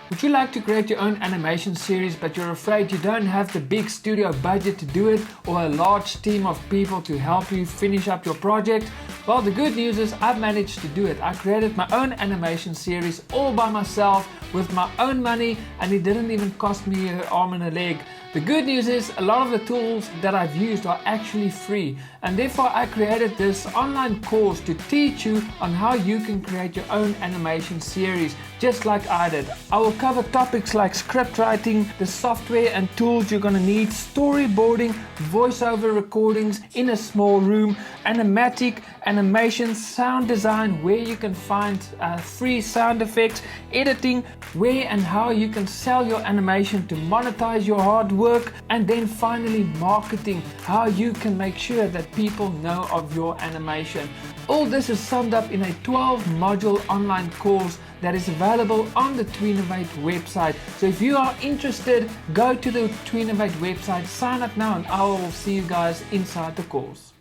Would you like to create your own animation series but you're afraid you don't have the big studio budget to do it or a large team of people to help you finish up your project? Well, the good news is I've managed to do it. I created my own animation series all by myself with my own money, and it didn't even cost me an arm and a leg. The good news is a lot of the tools that I've used are actually free, and therefore I created this online course to teach you on how you can create your own animation series just like I did. I will cover topics like script writing, the software and tools you're gonna need, storyboarding, voiceover recordings in a small room, animation, sound design, where you can find free sound effects, editing, where and how you can sell your animation to monetize your hard work, and then finally marketing, how you can make sure that people know of your animation. All this is summed up in a 12-module online course that is available on the Twinnovate website. So if you are interested, go to the Twinnovate website, sign up now, and I will see you guys inside the course.